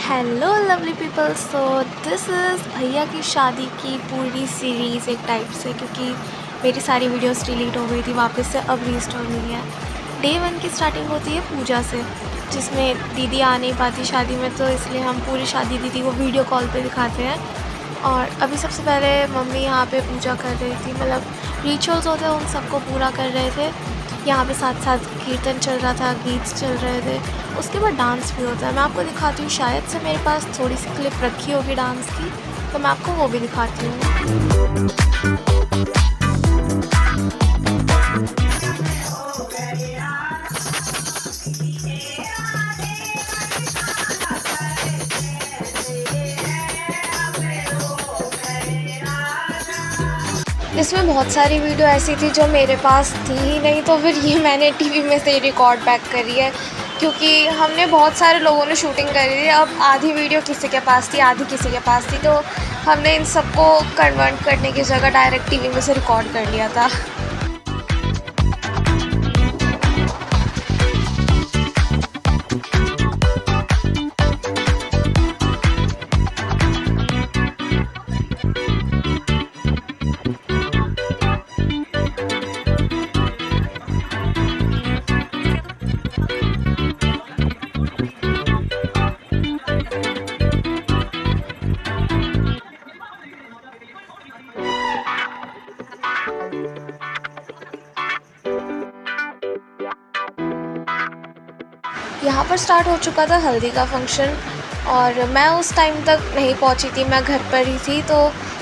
Hello lovely people. So this is भैया की शादी की पूरी सीरीज़ एक टाइप से, क्योंकि मेरी सारी वीडियोस डिलीट हो गई थी, वापस से अब रीस्टोर हुई है। डे 1 की स्टार्टिंग होती है पूजा से, जिसमें दीदी आ नहीं पाती शादी में, तो इसलिए हम पूरी शादी दीदी को वीडियो कॉल पे दिखाते हैं। और अभी सबसे पहले मम्मी यहाँ पे पूजा कर रही थी, मतलब रिचुअल्स होते हैं उन सबको पूरा कर रहे थे। यहाँ पे साथ साथ कीर्तन चल रहा था, गीत चल रहे थे। उसके बाद डांस भी होता है, मैं आपको दिखाती हूँ। शायद से मेरे पास थोड़ी सी क्लिप रखी होगी डांस की, तो मैं आपको वो भी दिखाती हूँ। इसमें बहुत सारी वीडियो ऐसी थी जो मेरे पास थी ही नहीं, तो फिर ये मैंने टीवी में से रिकॉर्ड बैक करी है, क्योंकि हमने बहुत सारे लोगों ने शूटिंग करी थी। अब आधी वीडियो किसी के पास थी, आधी किसी के पास थी, तो हमने इन सबको कन्वर्ट करने की जगह डायरेक्ट टीवी में से रिकॉर्ड कर लिया था। यहाँ पर स्टार्ट हो चुका था हल्दी का फंक्शन, और मैं उस टाइम तक नहीं पहुँची थी, मैं घर पर ही थी। तो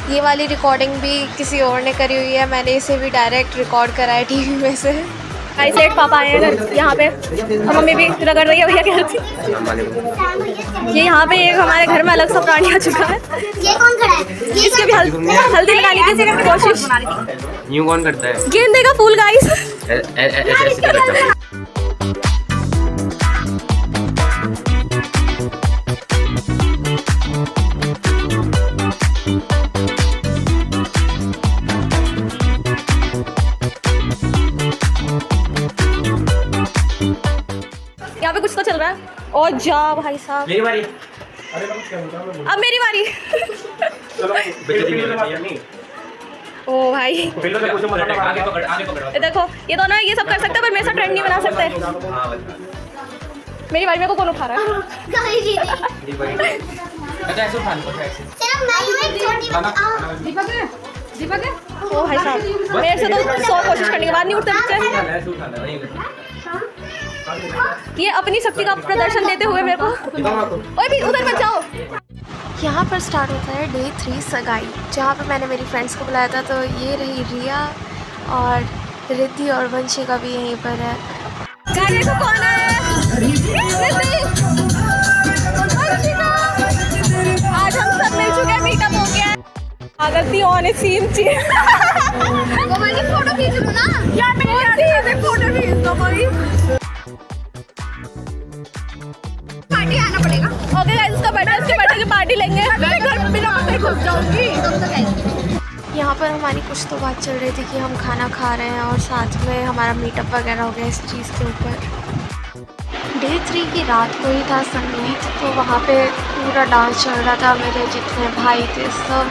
ये वाली रिकॉर्डिंग भी किसी और ने करी हुई है, मैंने इसे भी डायरेक्ट रिकॉर्ड करा है टीवी में से। सेठ पापा आए हैं घर यहाँ पे, और मम्मी भी रगड़ रही है भैया क्या थी। ये यहाँ पे एक हमारे घर में अलग सा प्राणी आ चुका है। ये कौन खड़ा है? इसके भी हल्दी लगाने की कोशिश। यूं कौन करता है? गेंदे का फूल गाइस। ऐसे करता है। यहाँ पे कुछ तो चल रहा है। और जा भाई साहब, मेरी बारी। अब मेरी बारी। ओ भाई देखो, ये दोनों ये सब कर सकते हैं, पर मेरे साथ ट्रेंड नहीं बना सकते। मेरी बारी, मेरे को कौन उठा रहा है? दीपक है। ओ भाई साहब, मेरे से तो 100 कोशिश करने के बाद नहीं उठते बच्चे। ये अपनी शक्ति का प्रदर्शन देते हुए मेरे को। ओए भी उधर मत जाओ। यहाँ पर स्टार्ट होता है डे 3 सगाई, जहाँ पर मैंने मेरी फ्रेंड्स को बुलाया था। तो ये रही रिया, और रिद्धि और वंशिका भी यहीं पर है। देखो कौन है? आज हम सब मिल चुके हैं, मीटअप हो गया है। आगती ऑन सीम ची। मोबाइल की फोटो खींच लो ना। यार मेरी फोटो खींच दो कोई। पार्टी आना पड़ेगा। ओके गाइस, इसका बर्थडे, इसके बर्थडे की पार्टी लेंगे। मैं घर में बिना पता घुस जाऊंगी। यहाँ पर हमारी कुछ तो बात चल रही थी कि हम खाना खा रहे हैं, और साथ में हमारा मीटअप वगैरह हो गया इस चीज़ के ऊपर। डे 3 की रात को ही था संगीत, तो वहाँ पे पूरा डांस चल रहा था। मेरे जितने भाई थे सब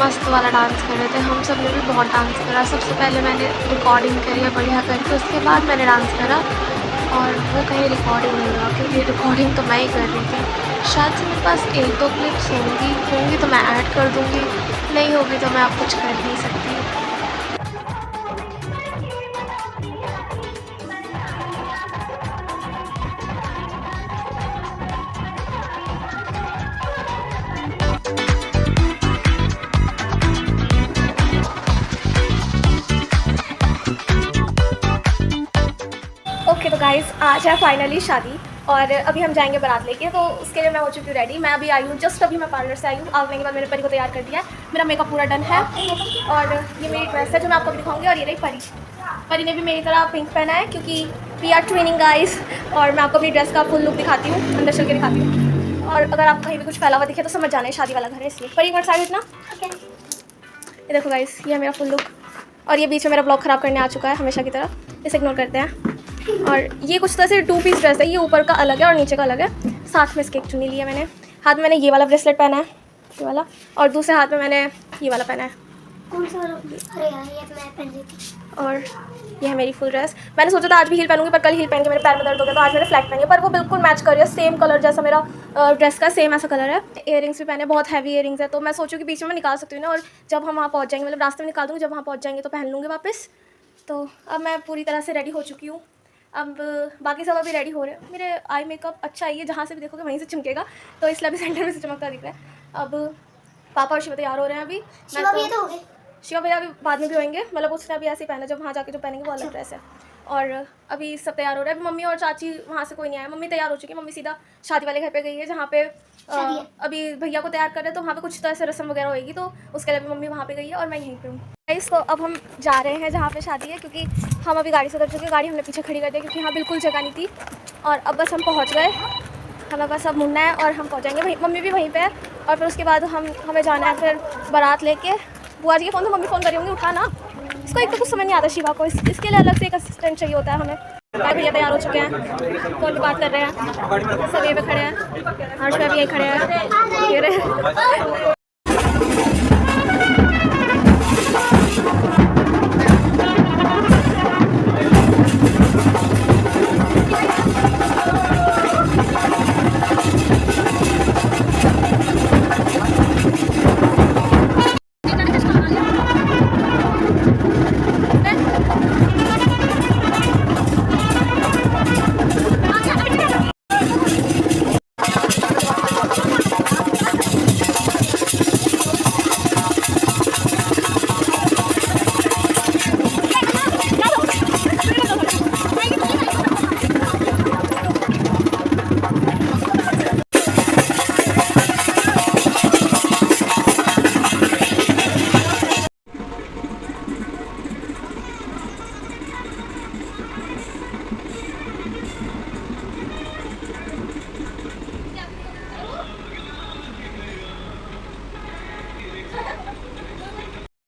मस्त वाला डांस कर रहे थे, हम सब ने भी बहुत डांस करा। सबसे पहले मैंने रिकॉर्डिंग करी है बढ़िया करके, उसके बाद मैंने डांस करा, और वो कहीं रिकॉर्डिंग नहीं हुआ, क्योंकि रिकॉर्डिंग तो मैं ही कर रही थी। शायद से मेरे पास 1-2 क्लिप्स होंगी तो मैं ऐड कर दूँगी, नहीं होगी तो मैं अब कुछ कर नहीं सकती। ओके तो गाइस, आज है फाइनली शादी, और अभी हम जाएंगे बारात लेके। तो उसके लिए मैं हो चुकी हूँ रेडी। मैं अभी आई हूँ, जस्ट अभी मैं पार्लर से आई हूँ। आने के बाद मेरे परी को तैयार कर दिया है, मेरा मेकअप पूरा डन है। और ये मेरी ड्रेस है जो मैं आपको दिखाऊंगी, और ये रही परी। परी ने भी मेरी तरह पिंक पहना है, क्योंकि वी आर ट्विनिंग गाइस। और मैं आपको अपनी ड्रेस का फुल लुक दिखाती हूँ, अंदर चल के दिखाती हूँ। और अगर आप कहीं भी कुछ फैला हुआ दिखे तो समझ जाना है शादी वाला घर है, इसलिए। परी एक साइड इतना, ये देखो गाइस, ये है मेरा फुल लुक। और ये बीच में मेरा ब्लॉग ख़राब करने आ चुका है हमेशा की तरह, इसे इग्नोर करते हैं। और ये कुछ तरह से 2 पीस ड्रेस है, ये ऊपर का अलग है और नीचे का अलग है। साथ में इसके एक चुन्नी ली है मैंने। हाथ में मैंने ये वाला ब्रेसलेट पहना है, ये वाला, और दूसरे हाथ में मैंने ये वाला पहना है। कौन सा? अरे यार ये तो मैं पहन ली थी। और ये है मेरी फुल ड्रेस। मैंने सोचा था आज भी हील पहनूंगी, पर कल हील पहन के मेरे पैर में दर्द हो गया, तो आज मैंने फ्लैट पहनी है, पर वो बिल्कुल मैच कर रही है, सेम कलर जैसा मेरा ड्रेस का सेम ऐसा कलर है। इयरिंग्स भी पहने, बहुत हैवी इयरिंग्स है, तो मैं सोचूँ कि बीच में मैं निकाल सकती हूँ ना, और जब हम वहाँ पहुँच जाएंगे, मतलब रास्ते में निकाल दूँगी, जब वहाँ पहुँच जाएंगे तो पहन लूँगी वापस। तो अब मैं पूरी तरह से रेडी हो चुकी हूँ। अब बाकी सब अभी रेडी हो रहे हैं। मेरे आई मेकअप अच्छा ही है, जहाँ से भी देखोगे वहीं से चमकेगा, तो इसलिए अभी सेंटर में से चमकता दिख रहा है। अब पापा और शिवा तैयार हो रहे हैं अभी। शिवा भैया तो हो गए। शिवा भैया अभी बाद में भी होंगे, मतलब उसने अभी ऐसे ही पहना, जब वहाँ जाके जो पहनेंगे वो अलग ड्रेस है। और अभी सब तैयार हो रहे हैं। अभी मम्मी और चाची वहाँ से कोई नहीं आया, मम्मी तैयार हो चुकी है। मम्मी सीधा शादी वाले घर पे गई है, जहाँ पे अभी भैया को तैयार कर रहे हैं, तो वहाँ पे कुछ तो ऐसे रस्म वगैरह होगी, तो उसके लिए मम्मी वहाँ पे गई है और मैं यहीं पे हूँ। तो अब हम जा रहे हैं जहाँ पे शादी है, क्योंकि हम अभी गाड़ी से उतर चुके हैं। गाड़ी हमने पीछे खड़ी कर दी क्योंकि यहाँ बिल्कुल जगह नहीं थी, और अब बस हम पहुँच गए। हमें बस अब मुड़ना है और हम पहुँच जाएंगे। मम्मी भी वहीं पे है, और फिर उसके बाद हमें जाना है फिर बारात लेके। बुआ जी के फ़ोन तो मम्मी फ़ोन करी होंगी, उठा ना। इसको एक तो कुछ समझ नहीं आता शिवा को, इसके लिए अलग से एक असिस्टेंट चाहिए होता है हमें। भैया तैयार हो चुके हैं, फ़ोन पे बात कर रहे हैं, सब ये पे खड़े हैं, हर्ष भी यहीं खड़े हैं, ये रहे।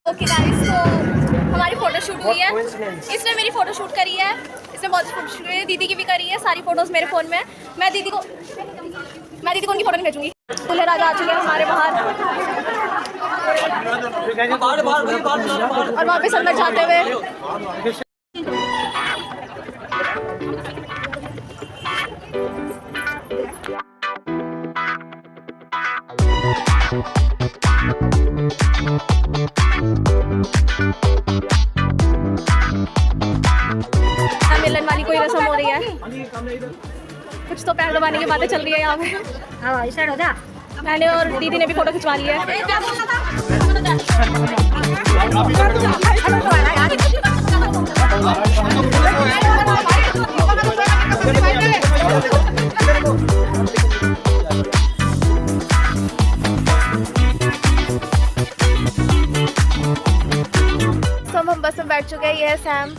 ओके गाइस, तो हमारी फ़ोटो शूट हुई है। इसने मेरी फ़ोटो शूट करी है, इसने बहुत फ़ोटो शूट करी है, दीदी की भी करी है। सारी फ़ोटोज़ मेरे फ़ोन में है। मैं दीदी को उनकी फ़ोटो नहीं भेजूँगी। दूल्हे राजा आ चुके हैं हमारे बाहर, और वहाँ पे अंदर जाते हुए मिलन वाली कोई रस्म हो रही है, कुछ तो पैर दबाने की बातें चल रही है यहाँ पे। मैंने और दीदी ने भी फोटो खिंचवा ली है। तो हम बस में बैठ चुके हैं। ये है सैम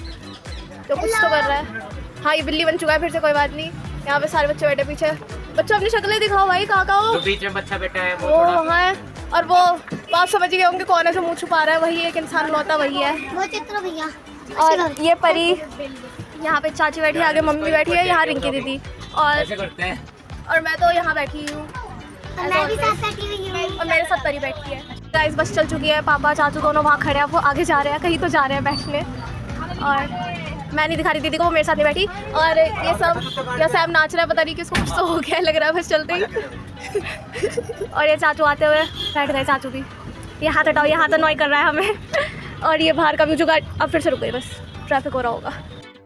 जो कुछ तो कर रहा है। हाँ, ये बिल्ली बन चुका है फिर से, कोई बात नहीं। यहाँ पे सारे बच्चे बैठे पीछे। बच्चों अपनी शक्लें दिखाओ भाई, कहाँ का हो? जो बीच में बच्चा बैठा है वो वहाँ है, और वो आप समझ गए होंगे कौन है जो मुँह छुपा रहा है। वही एक इंसान लौटा वही है। वो चित्र भैया। और ये परी, यहाँ पे चाची बैठी है, आगे मम्मी बैठी है, यहाँ रिंकी दीदी, और मैं तो यहाँ बैठी हूँ, मैं भी साथ बैठी हुई हूँ। और मेरे साथ परी बैठी है। गाइस बस चल चुकी है, पापा चाचू दोनों वहाँ खड़े हैं, वो आगे जा रहे हैं, कहीं तो जा रहे हैं बैठने, और मैं नहीं दिखा रही दीदी को, वो मेरे साथ नहीं बैठी। और ये सब या सैम नाच रहा है, पता नहीं किसको कुछ तो हो गया लग रहा है बस चलते ही। और ये चाचू आते हुए बैठ गए, चाचू भी। ये हाथ हटाओ, ये हाथ अनॉय कर रहा है हमें। और ये बाहर का व्यू जुगाड़, अब फिर से रुक गई, बस ट्रैफिक हो रहा होगा।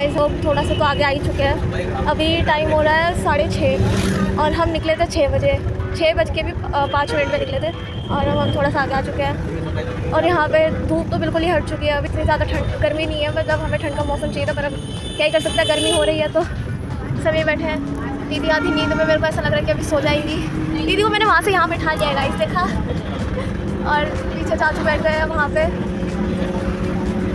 ऐसे थोड़ा सा तो आगे आ ही चुके हैं। अभी टाइम हो रहा है 6:30, और हम निकले थे 6 बजे, 6 बज के भी 5 मिनट में निकले थे, और अब हम थोड़ा सा आगे आ चुके हैं। और यहाँ पे धूप तो बिल्कुल ही हट चुकी है, अब इतनी ज़्यादा गर्मी नहीं है, मतलब हमें ठंड का मौसम चाहिए था, पर अब क्या ही कर सकता है, गर्मी हो रही है तो सभी बैठे हैं। दीदी आधी नींद में, मेरे को ऐसा लग रहा है कि अभी सो जाएंगी। दीदी को मैंने वहाँ से यहाँ बैठा लिया है, देखा, और पीछे चाचू बैठ गए हैं वहाँ पे,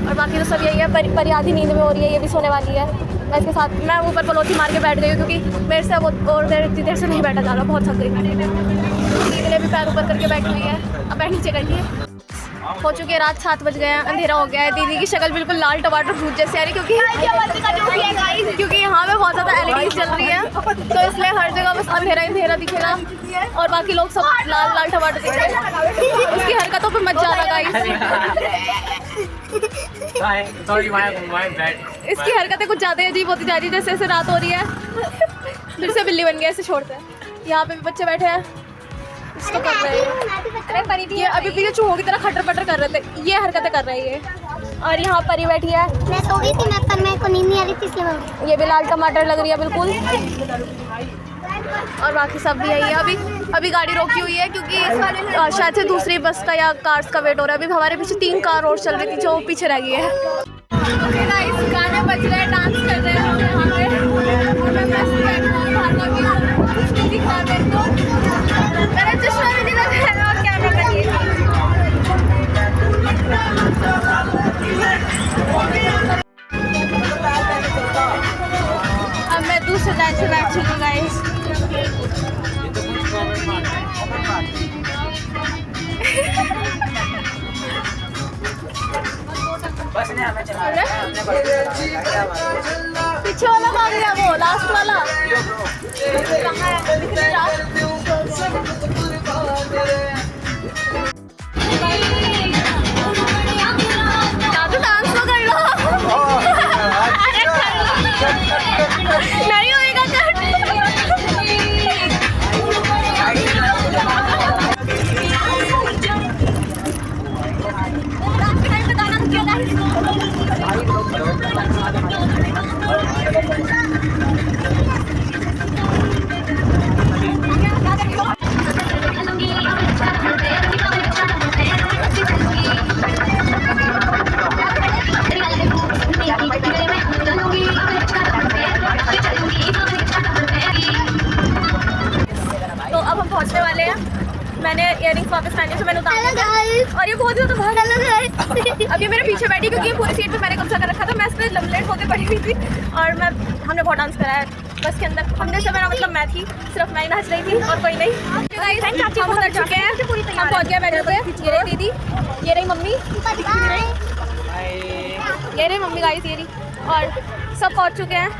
और बाकी तो सब यही है। परी आधी नींद में हो रही है, ये भी सोने वाली है। मैं इसके साथ, मैं ऊपर पलोथी मार के बैठ गई हूँ, क्योंकि मेरे से वो और इतनी देर से नहीं बैठा जा रहा, बहुत थक गई। दीदी ने भी पैर ऊपर करके बैठी हुई है, अब पैर नीचे करती है। हो चुकी है रात 7 बज गए हैं, अंधेरा हो गया है। दीदी की शक्ल बिल्कुल लाल टमाटर फ्रूट जैसे आ रही क्योंकि यहाँ पे बहुत ज़्यादा LEDs जल रही है, तो इसलिए हर जगह बस अंधेरा अंधेरा दिखेगा और बाकी लोग सब लाल लाल टमाटर दिख रहे हैं। उसकी हरकतों पे मत जाना गाइस। इसकी हरकतें कुछ ज़्यादा अजीब होती जा रही है, जैसे जैसे रात हो रही है फिर से बिल्ली बन गया, ऐसे छोड़ते हैं। यहाँ पे भी बच्चे बैठे हैं, इसको कर रहे हैं। ये अभी भी चूहों की तरह खटर पटर कर रहे थे, ये हरकतें कर रही है। और यहाँ परी बैठी है, मैं सो गई थी, मैं पर मेरे को नींद नहीं आ रही थी इसलिए मैं उठी। ये भी लाल टमाटर लग रही है बिल्कुल। और बाकी सब भी है। अभी गाड़ी रोकी हुई है क्योंकि शायद से दूसरी बस का या कार्स का वेट हो रहा है। अभी हमारे पीछे 3 कार और चल रही थी जो पीछे रह गई है। गाने बज रहे हैं, डांस कर रहे हैं हम यहाँ पे। और मैं मस्त बैठा हूँ, बाहर का व्यू कुछ नहीं दिख रहा मेरे को। मेरा चश्मा भी नहीं लग रहा है और कैमरा का ये अब मैं दूसरे लाइन से बैठ चुकी हूँ गाइस। पीछे वाला भाग गया, वो लास्ट वाला तो डांस तो कर लो। नहीं होएगा तो अब हम पहुंचने वाले हैं। मैंने इयररिंग्स वापस लाने से मैंने उतार दिया और ये बहुत ज़्यादा बाहर अब ये मेरे पीछे बैठी क्योंकि ये पूरी सीट पे मैंने कब्जा कर रखा था। मैं इस पर लेट होकर पड़ी हुई थी और हमने बहुत डांस करा है बस के अंदर। हमने से मेरा मतलब मैं थी, सिर्फ मैं ही नाच रही थी और कोई नहीं। हम उतर चुके हैं, हम पहुँच गए मेरे पे। ये रही दीदी, ये रही मम्मी, ये रही मम्मी गाइस, ये रही। और सब पहुँच चुके हैं,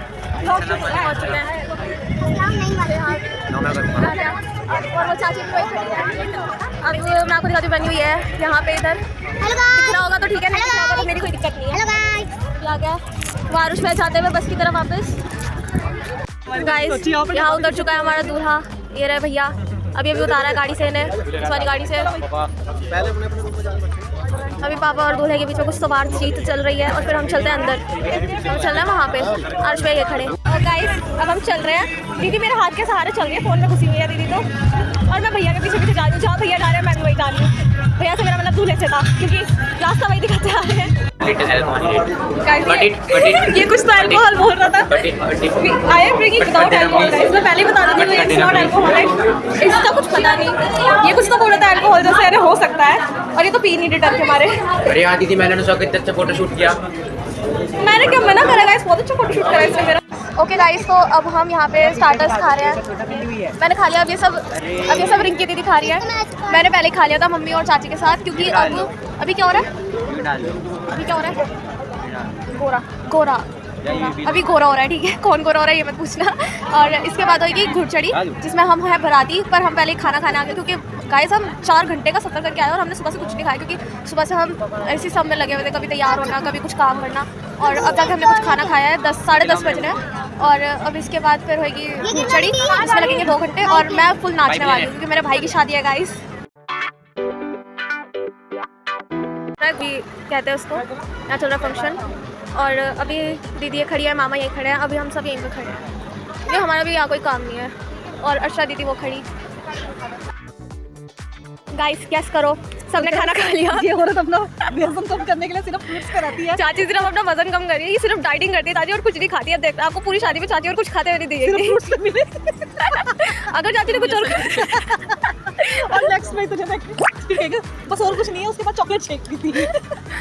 पहुँच चुके हैं। और वो चाची भी वही खड़ी है। अब मैं आपको दिखाती बनी हुई है यहाँ पे इधर। दिख रहा होगा तो ठीक है, नहीं दिख रहा होगा तो मेरी कोई दिक्कत नहीं है। हेलो गाइस, क्या क्या वारुष में जाते हुए बस की तरफ वापस। गाइस यहाँ उतर चुका है हमारा दूल्हा, ये रहे भैया। अभी उतारा है गाड़ी से इन्हें, इस वाली गाड़ी से। अभी पापा और दूल्हे के बीच में कुछ तो बातचीत चल रही है और फिर हम चलते हैं अंदर। हम चल रहे हैं वहाँ पे अर्श भाई ये खड़े। और गाइस अब हम चल रहे हैं। दीदी मेरे हाथ के सहारे चल रही है, फ़ोन में घुसी हुई है दीदी तो। और मैं भैया के पीछे पीछे जा रही हूँ, जहाँ भैया जा रहे हैं मैं भी वही जा रही हूँ। भैया से मेरा मतलब दूल्हे से था क्योंकि रास्ता वही दिखाते आ रहे हैं। ये कुछ तो अल्कोहल बोल रहा था। I am drinking without alcohol guys, मैं पहले ही बता दूंगी इट्स नॉट अल्कोहलिक। इसका कुछ पता नहीं, ये कुछ तो बोल रहा था अल्कोहल जैसे। अरे हो सकता है, और ये तो पी नहीं रही डर के मारे। अरे हाँ दीदी, मैंने तो कितना अच्छा फोटो शूट किया। मैंने क्या मना करा गाइस, बहुत अच्छा फोटो शूट करा इसने मेरा। ओके गाइस, तो अब हम यहाँ पे स्टार्टर्स खा रहे हैं। मैंने खा लिया, अब ये सब रिंकी दीदी खा रही है। मैंने पहले खा लिया था मम्मी और चाची के साथ क्योंकि अभी क्या हो रहा है? गोरा अभी गोरा हो रहा है, ठीक है। कौन गोरा हो रहा है ये मत पूछना। और इसके बाद होगी घुड़चड़ी जिसमें हम हैं बराती, पर हम पहले खाना खाने आ गए क्योंकि गाइस हम 4 घंटे का सफ़र करके आए और हमने सुबह से कुछ नहीं खाया क्योंकि सुबह से हम ऐसे सब में लगे हुए थे, कभी तैयार होना, कभी कुछ काम करना। और अब तक हमने कुछ खाना खाया है, 10 साढ़े 10 बज रहे हैं। और अब इसके बाद फिर होगी घुड़चड़ी जिसमें लगेंगे 2 घंटे और मैं फुल नाचने वाली हूँ क्योंकि मेरे भाई की शादी है गाइस। भी कहते हैं उसको, यहाँ चल रहा फंक्शन। और अभी दीदी ये खड़ी है, मामा यहीं खड़े हैं, अभी हम सब यहीं पे खड़े हैं। ये हमारा भी यहाँ कोई काम नहीं है। और अर्षा दीदी वो खड़ी। गाइस गैस करो, सबने खाना खा लिया। ये औरत अपना वजन कम करने के लिए सिर्फ फ्रूट्स कराती है। चाची सिर्फ अपना वजन कम कर रही है, ये सिर्फ डाइटिंग करती है चाची और कुछ नहीं खाती है। देख आपको पूरी शादी में चाची और कुछ खाते हुए नहीं दिखेगी। अगर चाची ने कुछ और नेक्स्ट में तुझे देखेगा बस और कुछ नहीं है, उसके बाद चॉकलेट शेक भी थी।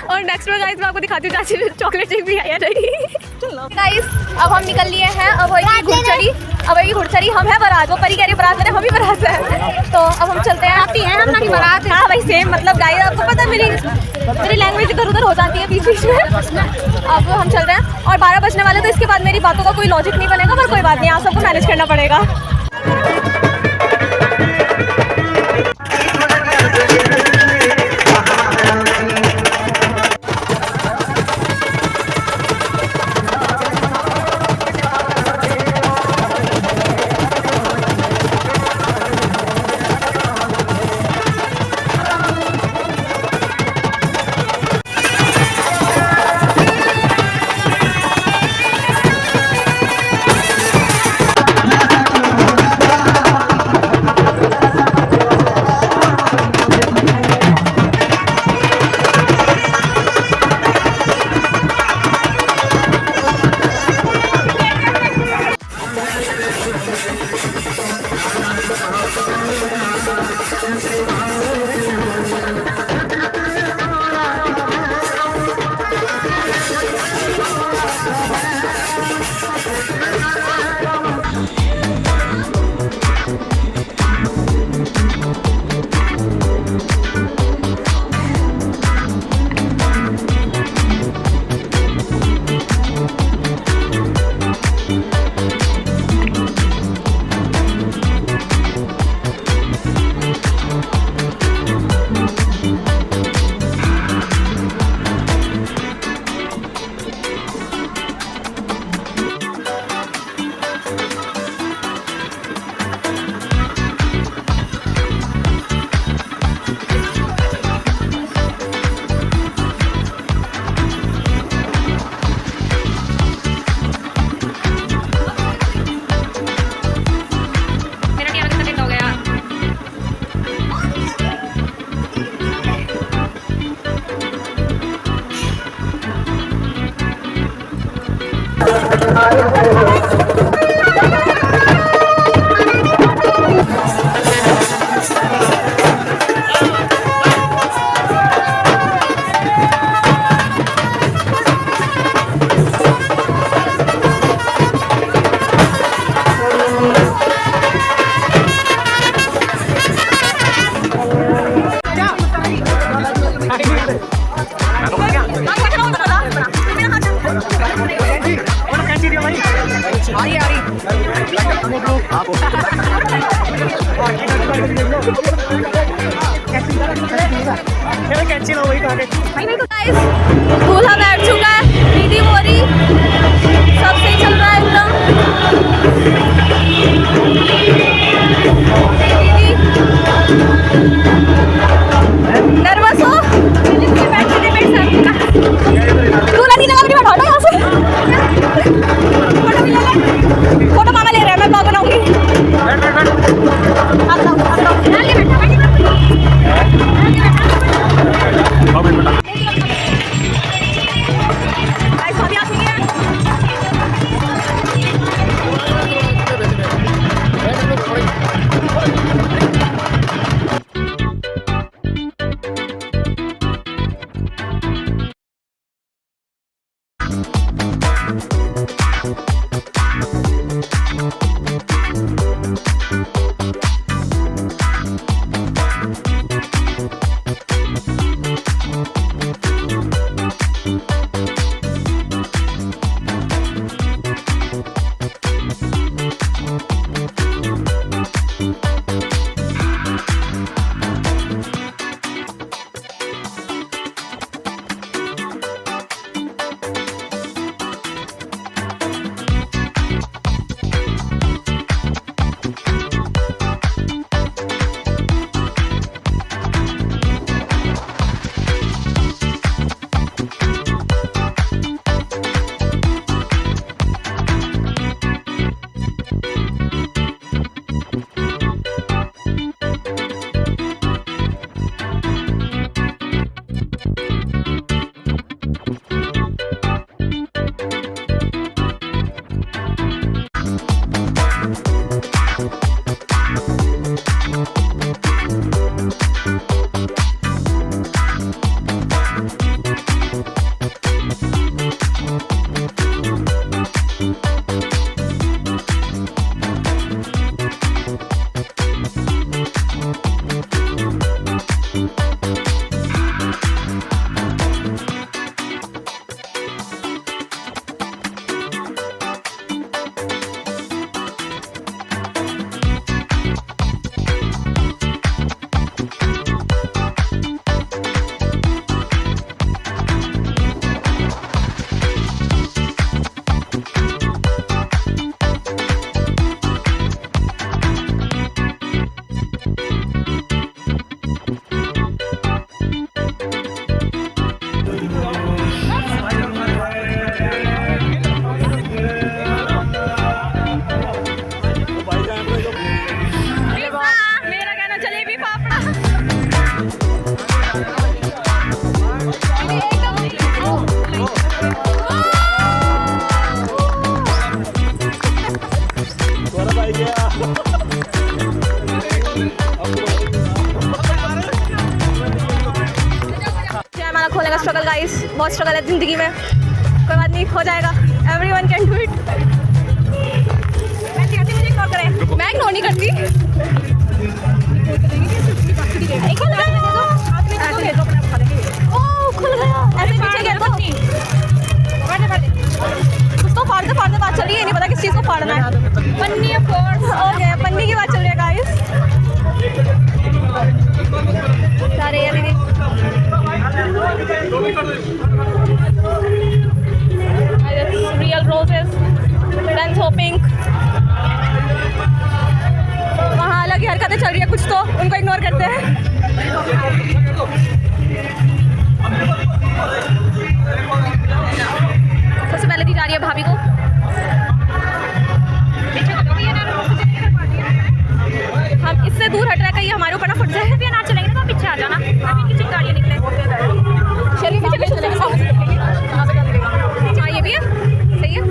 और नेक्स्ट में गाइस मैं आपको दिखाती हूँ चाची चॉकलेट शेक भी है या नहीं। चलो गाइस अब हम निकल लिए हैं, अब होगी घुड़चड़ी। अब होगी घुड़चड़ी, हम है बारात, वो परी कह रही बारात में, हम भी बारात है। तो अब हम चलते हैं। हम ना की बारात है। हाँ भाई सेम, मतलब गाइस आपको पता है मेरी लैंग्वेज इधर उधर हो जाती है बीच बीच में। अब हम चल रहे हैं और 12 बजने वाले, तो इसके बाद मेरी बातों का कोई लॉजिक नहीं बनेगा, पर कोई बात नहीं, आप सबको मैनेज करना पड़ेगा। दूल्हा बैठ चुका है, दीदी हो रही, सब सही चल रहा है एकदम। नर्वस हो? दूल्हा नहीं लगा, बैठा ना यहाँ से। फोटो मामा ले रहा है, मैं ब्लॉग बनाऊंगी। मेरा कहना जलेबी फाफड़ा। हमारा खोलने का स्ट्रगल गाइस, बहुत स्ट्रगल है जिंदगी में, कोई बात नहीं, हो जाएगा। Everyone can do it. मुझे इग्नोर करें, मैं इग्नोर नहीं करती। ओह खुल गया, ऐसे पीछे गिर दो। कुछ तो फाड़ते फाड़ते बात चल रही है, नहीं पता किस चीज़ को फाड़ना है। पन्नी ऑफ कोर्स, ओके पन्नी की बात चल रही है गाइस। जा रही है दीदी। Real roses, then so pink। वहाँ अलग ही हरकतें चल रही है कुछ, तो उनको इग्नोर करते हैं। सबसे पहले दी जा रही है भाभी को। हम इससे दूर हट रहा है, कहीं हमारे ऊपर ना फट जाए। ना चलेंगे तो पीछे आ जाना, पीछे गाड़ियाँ निकले। शरीर पीछे पीछे चलेंगे। हाँ ये भी है, सही है।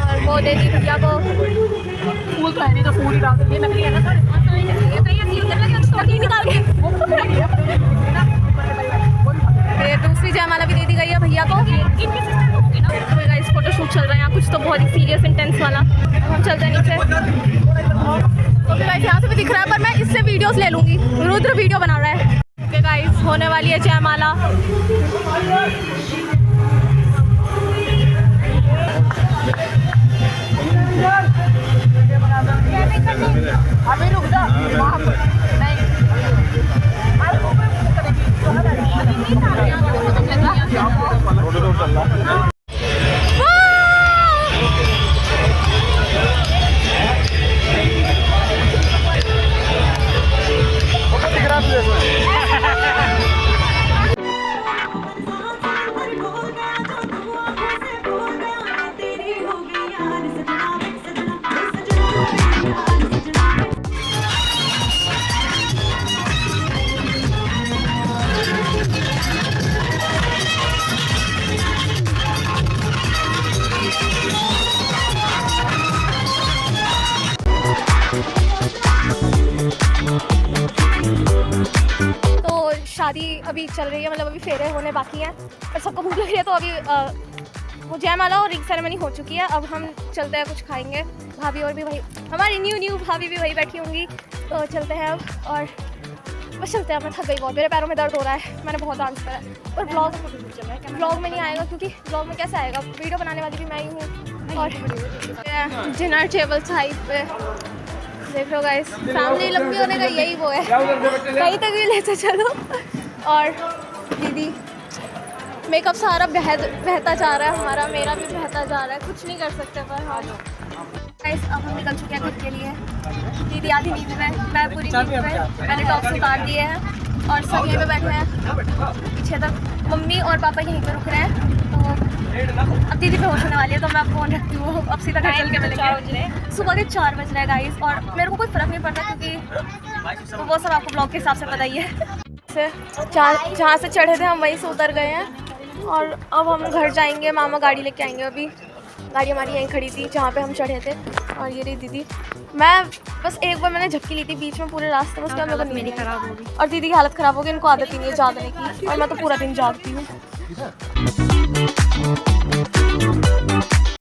और वो दे दी भैया को फूल, पहने तो फूल ही डाल दो। ये नकली है ना सर, निकाल के। ये दूसरी जयमाला भी दे दी गई है भैया को। इस फोटो शूट चल रहा है यहाँ, कुछ तो बहुत ही सीरियस इंटेंस वाला। हम चलते हैं नीचे। तो फिर यहाँ से भी दिख रहा है, पर मैं इससे वीडियोस ले लूँगी। रुद्र वीडियो बना रहा है। ओके गाइस, होने वाली है जयमाला। अभी रुक जा, शादी अभी चल रही है, मतलब अभी फेरे होने बाकी हैं, पर सबको भूख लग रही है। तो अभी वो जयमाला और रिंग सेरेमनी हो चुकी है। अब हम चलते हैं, कुछ खाएंगे। भाभी और भी वही, हमारी न्यू भाभी भी वही बैठी होंगी। तो चलते हैं अब, और बस चलते हैं। मैं थक गई बहुत, मेरे पैरों में दर्द हो रहा है, मैंने बहुत डांस करा है। और ब्लॉग में नहीं आएगा, क्योंकि ब्लॉग में कैसे आएगा, वीडियो बनाने वाली भी मैं ही हूँ। और डिनर टेबल साइड पे देख लो गाइस, फैमिली लंबी होने का यही वो है, कहीं तक भी लेते चलो। और दीदी मेकअप सारा बहता जा रहा है हमारा, मेरा भी बहता जा रहा है, कुछ नहीं कर सकते। पर हाँ गाइस, अब हम निकल चुके हैं घर के लिए। दीदी आधी नींद में, मैं पूरी नींद में। मैंने टॉप्स उतार दिए हैं और सब यहीं पे बैठे हैं पीछे तक। मम्मी और पापा यहीं पे रुक रहे हैं। तो अब दीदी बेहोश होने वाली है, तो मैं फ़ोन रखती हूँ। अब सीधा घर चल के मिलेंगे। सुबह के 4 बज रहे हैं गाइस, और मेरे को कोई फ़र्क नहीं पड़ता, क्योंकि तो वो सब आपको ब्लॉग के हिसाब से पता ही है। जहाँ से चढ़े थे हम वहीं से उतर गए हैं, और अब हम घर जाएंगे। मामा गाड़ी लेके आएंगे। अभी गाड़ी हमारी यहीं खड़ी थी जहाँ पे हम चढ़े थे। और ये रही दीदी। मैं बस एक बार मैंने झपकी ली थी बीच में पूरे रास्ते में, उसके बाद मेरे को नींद खराब होगी और दीदी की हालत ख़राब होगी। इनको आदत ही नहीं है जागने की, और मैं तो पूरा दिन जागती हूँ।